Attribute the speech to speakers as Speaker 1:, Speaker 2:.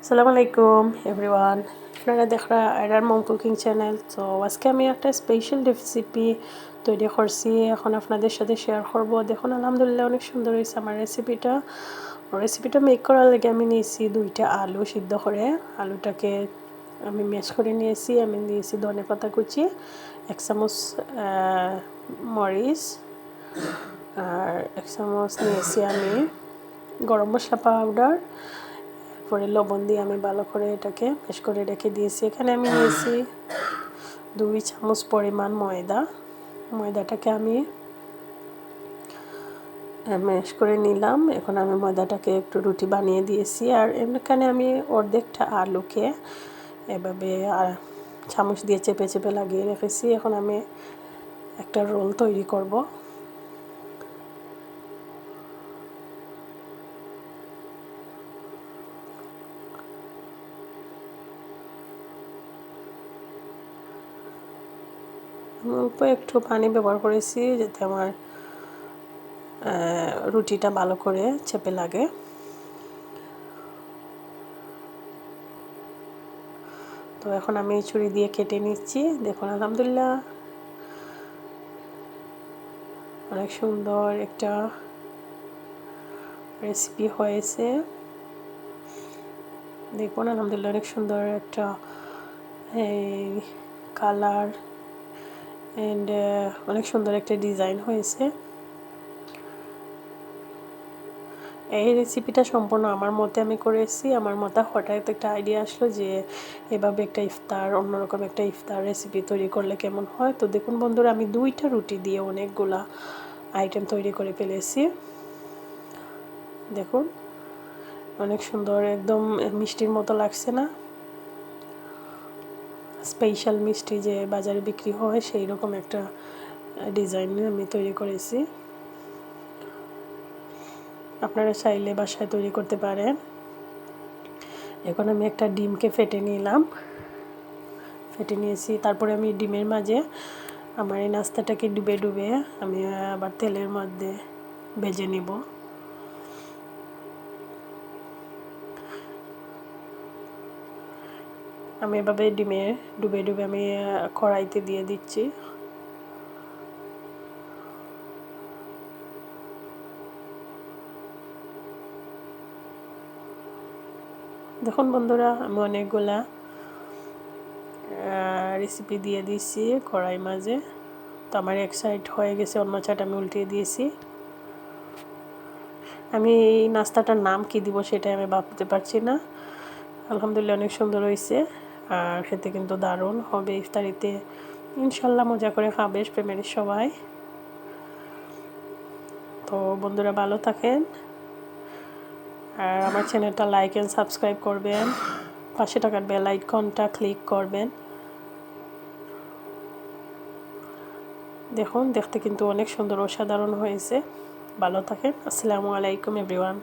Speaker 1: আসসালামু আলাইকুম এভরিওয়ান, আপনারা দেখরা এরার মম কুকিং চ্যানেল। তো আজকে আমি একটা স্পেশাল রেসিপি তৈরি করছি, এখন আপনাদের সাথে শেয়ার করব। দেখুন আলহামদুলিল্লাহ অনেক সুন্দর হয়েছে আমার রেসিপিটা মেক করার লাগে আমি নিয়েছি 2টা আলু সিদ্ধ করে। আলুটাকে আমি ম্যাশ করে নিয়েছি। আমি নিয়েছি ধনেপাতা কুচি, 1 চামচ মরিচ, আর 1 চামচ নিয়েছি আমি গরম মশলা পাউডার। পরে লবণ দিয়ে আমি ভালো করে এটাকে ম্যাশ করে রেখে দিয়েছি। এখানে আমি নিয়েছি 2 চামচ পরিমাণ ময়দাটাকে আমি ম্যাশ করে নিলাম। এখন আমি ময়দাটাকে একটু রুটি বানিয়ে দিয়েছি। আর এখানে আমি অর্ধেকটা আলুকে এভাবে চামচ দিয়ে চেপে চেপে লাগিয়ে রেখেছি। এখন আমি একটা রোল তৈরি করব। অল্প একটু পানি ব্যবহার করেছি যাতে আমার রুটিটা ভালো করে চেপে লাগে। তো এখন আমি ছুরি দিয়ে কেটে নিচ্ছি। দেখুন আলহামদুলিল্লাহ অনেক সুন্দর একটা রেসিপি হয়েছে। দেখুন আলহামদুলিল্লাহ অনেক সুন্দর একটা কালার এন্ড অনেক সুন্দর একটা ডিজাইন হয়েছে। এই রেসিপিটা সম্পূর্ণ আমার মতে আমি করেছি। আমার মতে হঠাৎ একটা আইডিয়া আসলো যে এভাবে একটা অন্যরকম একটা ইফতার রেসিপি তৈরি করলে কেমন হয়। তো দেখুন বন্ধুরা, আমি 2টা রুটি দিয়ে অনেকগুলা আইটেম তৈরি করে ফেলেছি। দেখুন অনেক সুন্দর, একদম মিষ্টির মতো লাগছে না? স্পেশাল মিষ্টি যে বাজারে বিক্রি হয় সেই রকম একটা ডিজাইন আমি তৈরি করেছি। আপনারা চাইলে বাসায় তৈরি করতে পারেন। এখন আমি একটা ডিমকে ফেটে নিয়েছি। তারপরে আমি ডিমের মাঝে আমার এই নাস্তাটাকে ডুবে আমি আবার তেলের মধ্যে ভেজে নিব। আমি এভাবে ডিমে ডুবে আমি কড়াইতে দিয়ে দিচ্ছি। দেখুন বন্ধুরা, আমি অনেকগুলা রেসিপি দিয়ে দিয়েছি কড়াই মাঝে। তো আমার এক সাইড হয়ে গেছে, অন্য সাইড আমি উল্টিয়ে দিয়েছি। আমি এই নাস্তাটার নাম কি দিব সেটাই আমি ভাবতে পারছি না। আলহামদুলিল্লাহ অনেক সুন্দর হয়েছে আর খেতে কিন্তু দারুণ হবে। ইফতারিতে ইনশাল্লাহ মজা করে খাবে ফ্যামিলির সবাই। তো বন্ধুরা ভালো থাকেন আর আমার চ্যানেলটা লাইক এন্ড সাবস্ক্রাইব করবেন, পাশে থাকা বেল আইকনটা ক্লিক করবেন। দেখুন দেখতে কিন্তু অনেক সুন্দর অসাধারণ হয়েছে। ভালো থাকেন। আসসালামু আলাইকুম এভরিওয়ান।